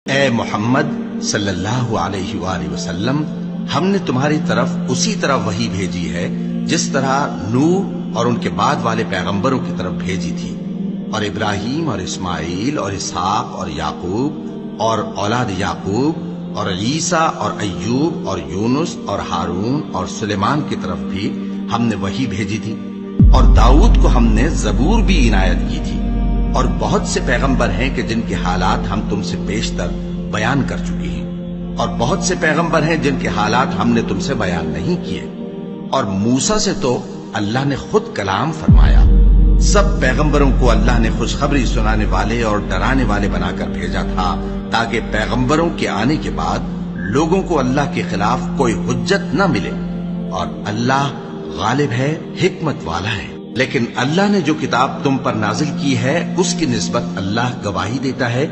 اے محمد صلی اللہ علیہ وآلہ وسلم، ہم نے تمہاری طرف اسی طرح وحی بھیجی ہے جس طرح نوح اور ان کے بعد والے پیغمبروں کی طرف بھیجی تھی، اور ابراہیم اور اسماعیل اور اسحاق اور یعقوب اور اولاد یعقوب اور عیسیٰ اور ایوب اور یونس اور ہارون اور سلیمان کی طرف بھی ہم نے وحی بھیجی تھی، اور داؤد کو ہم نے زبور بھی عنایت کی تھی، اور بہت سے پیغمبر ہیں کہ جن کے حالات ہم تم سے بیشتر بیان کر چکے ہیں، اور بہت سے پیغمبر ہیں جن کے حالات ہم نے تم سے بیان نہیں کیے، اور موسیٰ سے تو اللہ نے خود کلام فرمایا۔ سب پیغمبروں کو اللہ نے خوشخبری سنانے والے اور ڈرانے والے بنا کر بھیجا تھا، تاکہ پیغمبروں کے آنے کے بعد لوگوں کو اللہ کے خلاف کوئی حجت نہ ملے، اور اللہ غالب ہے، حکمت والا ہے۔ لیکن اللہ نے جو کتاب تم پر نازل کی ہے اس کی نسبت اللہ گواہی دیتا ہے